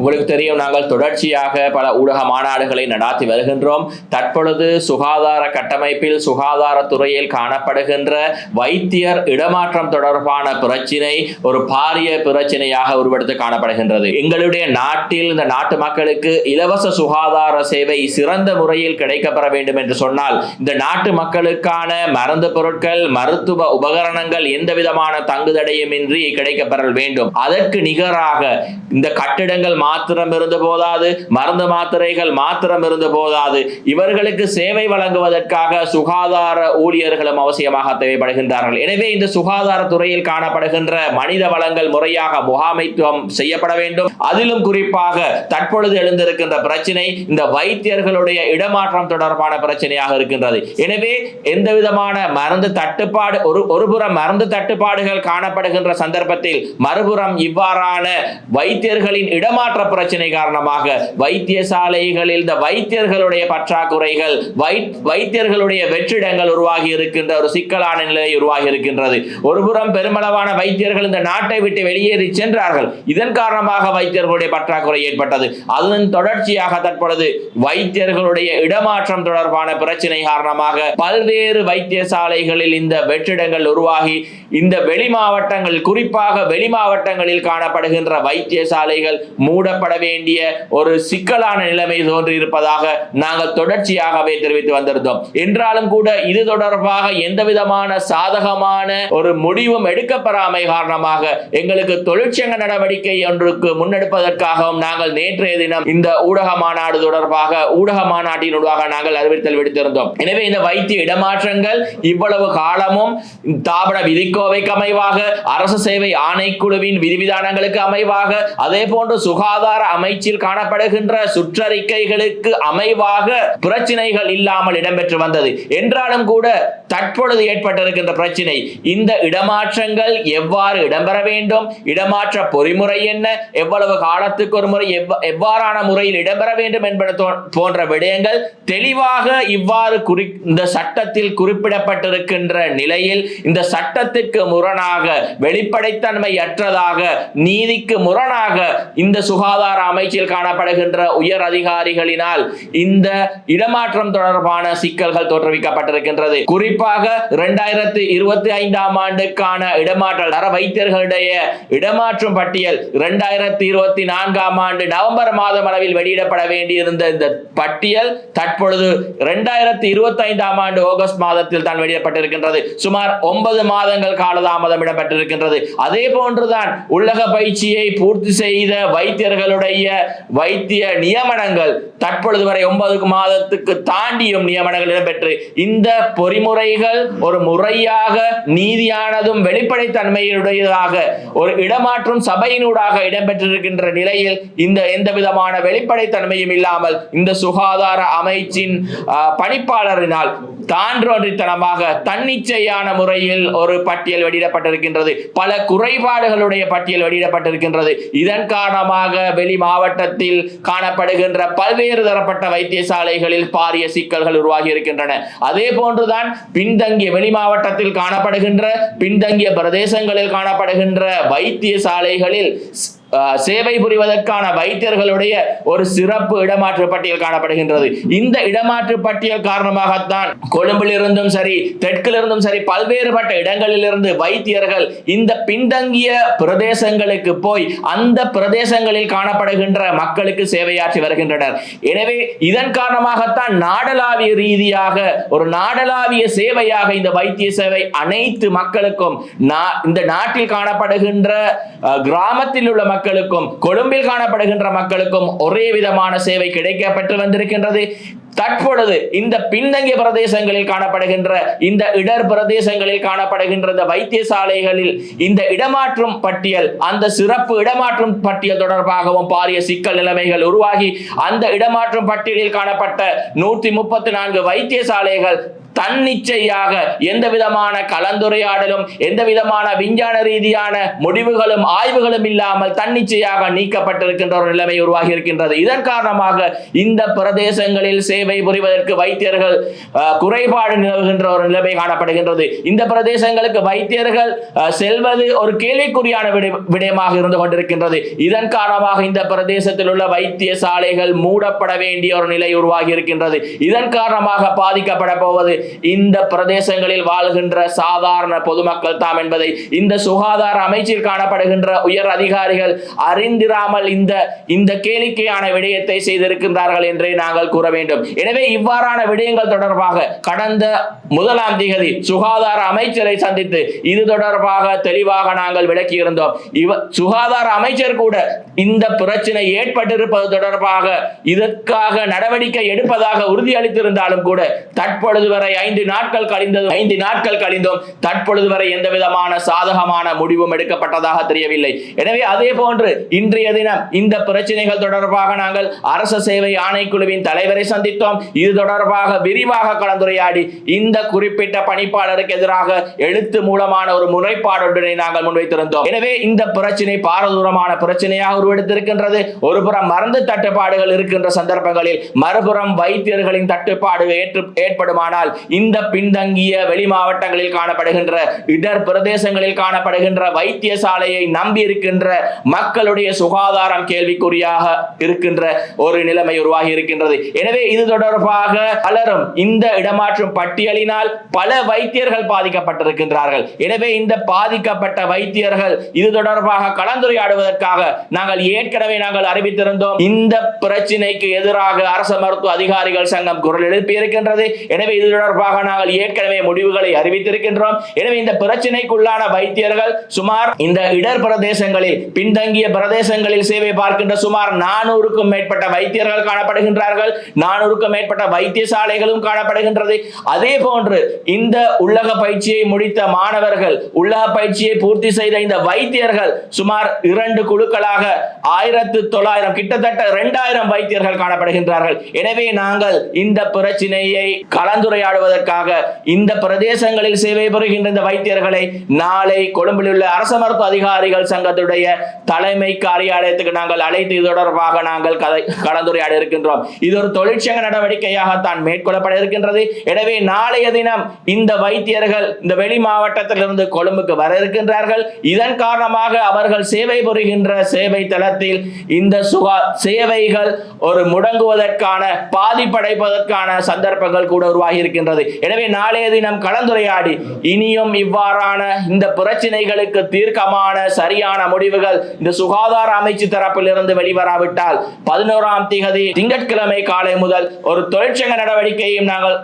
உங்களுக்கு தெரியும், நாங்கள் தொடர்ச்சியாக பல ஊடக மாநாடுகளை நடாத்தி வருகின்றோம். தற்பொழுது சுகாதார கட்டமைப்பில் சுகாதாரத்துறையில் காணப்படுகின்ற வைத்தியர் இடமாற்றம் தொடர்பான பிரச்சினை ஒரு பாரிய பிரச்சனையாக உருவெடுத்து காணப்படுகின்றது. எங்களுடைய நாட்டில் இந்த நாட்டு மக்களுக்கு இலவச சுகாதார சேவை சிறந்த முறையில் கிடைக்கப்பெற வேண்டும் என்று சொன்னால் இந்த நாட்டு மக்களுக்கான மருந்து பொருட்கள், மருத்துவ உபகரணங்கள் எந்த விதமான தங்குதடையுமின்றி கிடைக்கப்பெற வேண்டும். அதற்கு நிகராக இந்த கட்டிடங்கள் மாத்திரம் இருந்து போதாது, மருந்து மாத்திரைகள் மாத்திரம் இருந்து போதாது, இவர்களுக்கு சேவை வழங்குவதற்காக சுகாதார ஊழியர்களும் அவசியமாக தேவைப்படுகின்றார்கள். எனவே இந்த சுகாதாரத்துறையில் காணப்படுகின்ற மனித வளங்கள் முறையாக முகாமைத்துவம் செய்யப்பட வேண்டும். அதிலும் குறிப்பாக தற்பொழுது எழுந்திருக்கின்ற பிரச்சனை இந்த வைத்தியர்களுடைய இடமாற்றம் தொடர்பான பிரச்சனையாக இருக்கின்றது. எனவே எந்த விதமான மருந்து தட்டுப்பாடு, ஒருபுறம் மருந்து தட்டுப்பாடுகள் காணப்படுகின்ற சந்தர்ப்பத்தில் மறுபுறம் இவ்வாறான வைத்தியர்களின் இடமாற்ற பிரச்சனை காரணமாக வைத்தியசாலைகளில் இந்த வைத்தியர்களுடைய பற்றாக்குறைகள், வைத்தியர்களுடைய வெற்றிடங்கள் உருவாகி இருக்கின்ற ஒரு சிக்கலான நிலை உருவாகி இருக்கின்றது. ஒருபுறம் பெருமளவான வைத்தியர்கள் இந்த நாட்டை விட்டு வெளியேறி சென்றார்கள். இதன் காரணமாக வைத்தியர்களுடைய பற்றாக்குறை ஏற்பட்டது. அதன் தொடர்ச்சியாக தற்பொழுது வைத்தியர்களுடைய இடமாற்றம் தொடர்பான பிரச்சனை காரணமாக பல்வேறு வைத்தியசாலைகளில் இந்த வெற்றிடங்கள் உருவாகி இந்த வெளி மாவட்டங்கள், குறிப்பாக வெளி மாவட்டங்களில் காணப்படுகின்ற வைத்தியசாலைகள் மூடப்பட வேண்டிய ஒரு சிக்கலான நிலைமை தோன்றியிருப்பதாக நாங்கள் தொடர்ச்சியாகவே தெரிவித்து வந்திருந்தோம். என்றாலும் கூட இது தொடர்பாக எந்த விதமான சாதகமான ஒரு முடிவும் எடுக்கப்பெறாமை காரணமாக எங்களுக்கு தொழிற்சங்க நடவடிக்கை ஒன்றுக்கு முன்னெடுப்பதற்காகவும் நாங்கள் நேற்றைய தினம் இந்த ஊடக மாநாடு தொடர்பாக ஊடக மாநாட்டினூடாக நாங்கள் அறிவித்தல் விடுத்திருந்தோம். எனவே இந்த வைத்திய இடமாற்றங்கள் இவ்வளவு காலமும் தாபன விதிக்கோவைக்கு அமைவாக, அரசு சேவை ஆணைக்குழுவின் விதிவிதானங்களுக்கு அமைவாக, அதே போன்று சுகாதார அமைச்சில் காணப்படுகின்ற சுற்றறிக்கைகளுக்கு அமைவாக பிரச்சனைகள் இல்லாமல் இடம்பெற்று வந்தது. என்றாலும் கூட தற்பொழுது ஏற்பட்டிருக்கின்ற பிரச்சனை இந்த இடமாற்றங்கள் எவ்வாறு இடம்பெற வேண்டும், இடமாற்ற பொறிமுறை என்ன, எவ்வளவு காலத்துக்கு ஒரு முறை, எவ்வாறான முறையில் இடம்பெற வேண்டும் என்பது போன்ற விடயங்கள் தெளிவாக இவ்வாறு இந்த சட்டத்தில் குறிப்பிடப்பட்டிருக்கின்ற நிலையில் இந்த சட்டத்திற்கு முரணாக, வெளிப்படைத்தன்மை அற்றதாக, நீதிக்கு முரணாக இந்த சுகாதார அமைச்சில் காணப்படுகின்ற உயர் அதிகாரிகளினால் இந்த இடமாற்றம் தொடர்பான சிக்கல்கள் தோற்றுவிக்கப்பட்டிருக்கின்றது. குறிப்பாக 2025 ஆண்டுக்கான இடமாற்ற வைத்தியர்களுடைய இடமாற்றும் பட்டியல் 2024 ஆண்டு நவம்பர் மாதம் அளவில் வெளியிடப்பட வேண்டியிருந்த இந்த பட்டியல் தற்பொழுது 2025 ஆண்டு ஆகஸ்ட் மாதத்தில் தான் வெளியிடப்பட்டிருக்கின்றது. சுமார் 9 மாதங்கள் காலதாமதம் இடம்பெற்றிருக்கின்றது. அதே போன்றுதான் உள்ளக பயிற்சியை பூர்த்தி செய்த வைத்தியர்களுடைய வைத்திய நியமனங்கள் தற்பொழுது வரை 9 மாதத்துக்கு தாண்டியும் நியமனங்கள் இடம்பெற்று இந்த பொறிமுறைகள் ஒரு முறையாக, நீதியானதும் வெளிப்படைத்தன்மையுடையதாக ஒரு இடமாற்றும் சபையினூடாக இடம்பெற்றிருக்கின்ற நிலையில் இந்த எந்த விதமான வெளிப்படைத்தன்மையும் இல்லாமல் இந்த சுகாதார அமைச்சின் பணிப்பாளரினால் தான்றோன்றித்தனமாக தன்னிச்சையான முறையில் ஒரு பட்டியல் வெளியிடப்பட்டிருக்கின்றது. பல குறைபாடுகளுடைய பட்டியல் வெளியிடப்பட்டிருக்கின்றது. இதன் காரணமாக வெளி மாவட்டத்தில் காணப்படுகின்ற பல்வேறு தரப்பட்ட வைத்தியசாலைகளில் பாரிய சிக்கல்கள் உருவாகி இருக்கின்றன. அதே போன்றுதான் பின்தங்கிய வெளி மாவட்டத்தில் காணப்படுகின்ற, பின்தங்கிய பிரதேசங்களில் காணப்படுகின்ற வைத்தியசாலைகளில் சேவை புரிவதற்கான வைத்தியர்களுடைய ஒரு சிறப்பு இடமாற்று பட்டியல் காணப்படுகின்றது. இந்த இடமாற்று பட்டியல் காரணமாகத்தான் கொழும்பிலிருந்தும் சரி, தெற்கிலிருந்தும் சரி, பல்வேறுபட்ட இடங்களிலிருந்து வைத்தியர்கள் இந்த பின்தங்கிய பிரதேசங்களுக்கு போய் அந்த பிரதேசங்களில் காணப்படுகின்ற மக்களுக்கு சேவையாற்றி வருகின்றனர். எனவே இதன் காரணமாகத்தான் நாடளாவிய ரீதியாக ஒரு நாடளாவிய சேவையாக இந்த வைத்திய சேவை அனைத்து மக்களுக்கும், இந்த நாட்டில் காணப்படுகின்ற கிராமத்தில் உள்ள மக்களுக்கும் கொழும்பில் காணப்படுகின்ற மக்களுக்கும் ஒரே விதமான சேவை கிடைக்கப்பட்டு வந்திருக்கின்றது. தற்பொழுது இந்த பின்தங்கிய பிரதேசங்களில் காணப்படுகின்ற, இந்த இடர் பிரதேசங்களில் காணப்படுகின்ற இந்த வைத்தியசாலைகளில் இந்த இடமாற்றும் பட்டியல், அந்த சிறப்பு இடமாற்றும் பட்டியல் தொடர்பாகவும் பாரிய சிக்கல் நிலைமைகள் உருவாகி அந்த இடமாற்றும் பட்டியலில் காணப்பட்ட 134 வைத்தியசாலைகள் தன்னிச்சையாக எந்த விதமான கலந்துரையாடலும், எந்த விதமான விஞ்ஞான ரீதியான முடிவுகளும் ஆய்வுகளும் இல்லாமல் தன்னிச்சையாக நீக்கப்பட்டிருக்கின்ற ஒரு நிலைமை உருவாகி இருக்கின்றது. இதன் காரணமாக இந்த பிரதேசங்களில் சேவை சேவை புரிவதற்கு வைத்தியர்கள் குறைபாடு நிலவுகின்ற ஒரு நிலைமை காணப்படுகின்றது. இந்த பிரதேசங்களுக்கு வைத்தியர்கள் செல்வது ஒரு கேள்விக்குறியான விடயமாக இருந்து கொண்டிருக்கின்றது. இதன் காரணமாக இந்த பிரதேசத்தில் உள்ள வைத்தியசாலைகள் மூடப்பட வேண்டிய ஒரு நிலை உருவாகி இருக்கின்றது. இதன் காரணமாக பாதிக்கப்பட போவது இந்த பிரதேசங்களில் வாழ்கின்ற சாதாரண பொதுமக்கள் தாம் என்பதை இந்த சுகாதார அமைச்சில் காணப்படுகின்ற உயர் அதிகாரிகள் அறிந்திராமல் இந்த கேளிக்கையான விடயத்தை செய்திருக்கின்றார்கள் என்றே நாங்கள் கூற வேண்டும். எனவே இவ்வாறான விடயங்கள் தொடர்பாக கடந்த 1ஆம் தேதி சுகாதார அமைச்சரை சந்தித்து இது தொடர்பாக தெளிவாக நாங்கள் விளக்கியிருந்தோம். சுகாதார அமைச்சர் கூட இந்த பிரச்சனை ஏற்பட்டிருப்பது தொடர்பாக இதற்காக நடவடிக்கை எடுப்பதாக உறுதியளித்திருந்தாலும் கூட தற்பொழுது வரை 5 நாட்கள் கழிந்தும் தற்பொழுது வரை எந்த விதமான சாதகமான முடிவும் எடுக்கப்பட்டதாக தெரியவில்லை. எனவே அதே போன்று இன்றைய தினம் இந்த பிரச்சனைகள் தொடர்பாக நாங்கள் அரச சேவை ஆணைக்குழுவின் தலைவரை சந்தித்தோம். இது தொடர்பாக விரிவாக கலந்துரையாடி இந்த குறிப்பிட்ட பணிப்பாளருக்கு எதிராக எழுத்து மூலமான ஒரு முறைப்பாடு ஒன்றை நாங்கள் முன்வைத்திருந்தோம். எனவே இந்த பிரச்சனை பாரதூரமான பிரச்சனையாக உருவெடுத்திருக்கின்றது. ஒருபுறம் மருந்து தட்டுப்பாடுகள் இருக்கின்ற சந்தர்ப்பங்களில் மறுபுறம் வைத்தியர்களின் தட்டுப்பாடு ஏற்படுமானால் இந்த பின்தங்கிய வெளி மாவட்டங்களில் காணப்படுகின்ற இடர் பிரதேசங்களில் காணப்படுகின்ற வைத்தியசாலையை நம்பி இருக்கின்ற மக்களுடைய சுகாதாரம் கேள்விக்குறியாக இருக்கின்ற ஒரு நிலைமை உருவாகி இருக்கின்றது. எனவே இது தொடர்பாக பலரும் இந்த இடமாற்றும் பட்டியலினால் பல வைத்தியர்கள் பாதிக்கப்பட்டிருக்கின்றார்கள். எனவே இந்த பாதிக்கப்பட்ட வைத்தியர்கள் இது தொடர்பாக கலந்துரையாடுவதற்காக நாங்கள் ஏற்கனவே அறிவித்திருந்தோம். இந்த பிரச்சினைக்கு எதிராக அரச மருத்துவ அதிகாரிகள் சங்கம் குரல் எழுப்பி இருக்கின்றது. எனவே இது தொடர்பாக நாங்கள் ஏற்கனவே முடிவுகளை அறிவித்திருக்கின்றோம். எனவே இந்த பிரச்சினைக்குள்ளான வைத்தியர்கள் சுமார் இந்த இடர் பிரதேசங்களில் பின்தங்கிய பிரதேசங்களில் சேவை பார்க்கின்ற சுமார் 400க்கும் மேற்பட்ட வைத்தியர்கள் காணப்படுகின்றார்கள். 400க்கும் மேற்பட்ட வைத்தியசாலைகளும் காணப்படுகின்றது. அதே போன்று இந்த உள்ளக பயிற்சியை முடித்த மாணவர்கள், உள்ளக பயிற்சியை பூர்த்தி செய்த இந்த வைத்தியர்கள் சுமார் 2 குழுக்களாக 1900 கிட்டத்தட்ட 2000 வைத்தியர்கள் காணப்படுகின்றார்கள். எனவே நாங்கள் இந்த பிரச்சனையை கலந்துரையாடுவதற்காக இந்த பிரதேசங்களில் சேவை புரிகின்ற இந்த வைத்தியர்களை நாளை கொழும்பில் உள்ள அரச மருத்துவ அதிகாரிகள் சங்கத்துடைய தலைமை காரியாலயத்துக்கு நாங்கள் அழைத்து இது தொடர்பாக நாங்கள் கலந்துரையாட இருக்கின்றோம். இது ஒரு தொழிற்சங்க நடவடிக்கையாகத்தான் மேற்கொள்ளப்பட இருக்கின்றது. எனவே நாளைய தினம் இந்த வைத்தியர்கள் இந்த வெளி மாவட்டத்திலிருந்து கொழும்புக்கு வர இருக்கின்றார்கள். இதன் காரணமாக அவர்கள் சேவை புரிகின்ற சேவை தளத்தில் இந்த சேவைகள் ஒரு முடங்குவதற்கான பாதிப்படைப்பதற்கான சந்தர்ப்பங்கள் கூட உருவாகி இருக்கின்றது. எனவே நாளைய தினம் கலந்துரையாடி இனியும் இவ்வாறான இந்த பிரச்சனைகளுக்கு தீர்க்கமான சரியான முடிவுகள் இந்த சுகாதார அமைச்சு தரப்பில் இருந்து வெளிவராவிட்டால் 11ஆம் தேதி திங்கட்கிழமை காலை முதல் ஒரு தொழிற்சங்க நடவடிக்கையும் நாங்கள்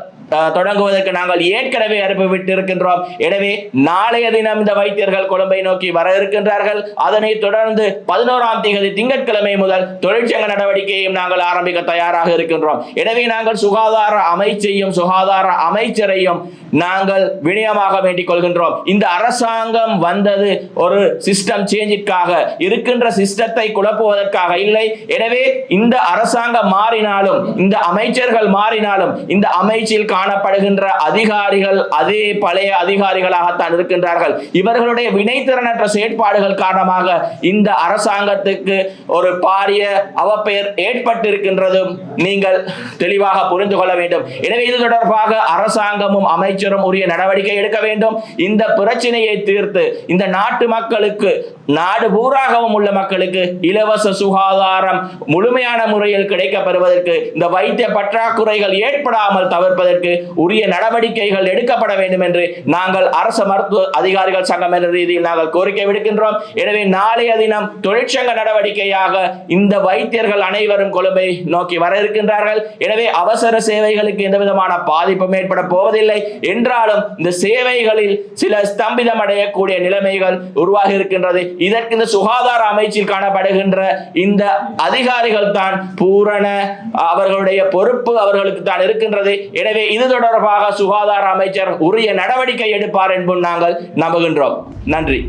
தொடங்குவதற்கு நாங்கள் ஏற்கனவே அனுப்பிவிட்டு இருக்கின்றோம். எனவே நாளைய தினம் இந்த வைத்தியர்கள் கொழும்பை நோக்கி வர இருக்கின்றார்கள். அதனைத் தொடர்ந்து 11ஆம் தேதி திங்கட்கிழமை முதல் தொழிற்சங்க நடவடிக்கையும் நாங்கள் ஆரம்பிக்க தயாராக இருக்கின்றோம். எனவே நாங்கள் சுகாதார அமைச்சையும் சுகாதார அமைச்சரையும் நாங்கள் வினயமாக வேண்டிக் கொள்கின்றோம். இந்த அரசாங்கம் வந்தது ஒரு சிஸ்டம் சேஞ்சிற்காக, இருக்கின்ற சிஸ்டத்தை குழப்புவதற்காக இல்லை. எனவே இந்த அரசாங்கம் மாறினாலும் இந்த அமைச்சர்கள் மாறினாலும் இந்த அமைச்சில் காணப்படுகின்ற அதிகாரிகள் அதே பழைய அதிகாரிகளாகத்தான் இருக்கின்றார்கள். இவர்களுடைய வினைத்திறனற்ற செயற்பாடுகள் காரணமாக இந்த அரசாங்கத்துக்கு ஒரு பாரிய அவப்பெயர் ஏற்பட்டிருக்கின்றதும் நீங்கள் தெளிவாக புரிந்து கொள்ள வேண்டும். எனவே இது தொடர்பாக அரசாங்கமும் அமைச்சரும் உரிய நடவடிக்கை எடுக்க வேண்டும். இந்த பிரச்சனையை தீர்த்து இந்த நாட்டு மக்களுக்கு, நாடு பூராகவும் உள்ள மக்களுக்கு இலவச சுகாதாரம் முழுமையான முறையில் கிடைக்கப்பெறுவதற்கு, இந்த வைத்திய பற்றாக்குறைகள் ஏற்படாமல் தவிர்ப்பதற்கு உரிய நடவடிக்கைகள் எடுக்கப்பட வேண்டும் என்று நாங்கள் அரச மருத்துவ அதிகாரிகள் சங்கம் என்ற ரீதியில் நாங்கள் கோரிக்கை விடுக்கின்றோம். எனவே நாளைய தினம் தொழிற்சங்க நடவடிக்கையாக இந்த வைத்தியர்கள் அனைவரும் கொழும்பை நோக்கி வர இருக்கின்றார்கள். எனவே அவசர சேவைகளுக்கு எந்த விதமான பாதிப்பும் ஏற்பட போவதில்லை. என்றாலும் இந்த சேவைகளில் சில ஸ்தம்பிதம் அடையக்கூடிய நிலைமைகள் உருவாகி இருக்கின்றது. இதற்கு இந்த சுகாதார அமைச்சில் காணப்படுகின்ற இந்த அதிகாரிகள் தான் பூரண அவர்களுடைய பொறுப்பு அவர்களுக்கு தான் இருக்கின்றது. எனவே இது தொடர்பாக சுகாதார அமைச்சர் உரிய நடவடிக்கை எடுப்பார் என்பது நாங்கள் நம்புகின்றோம். நன்றி.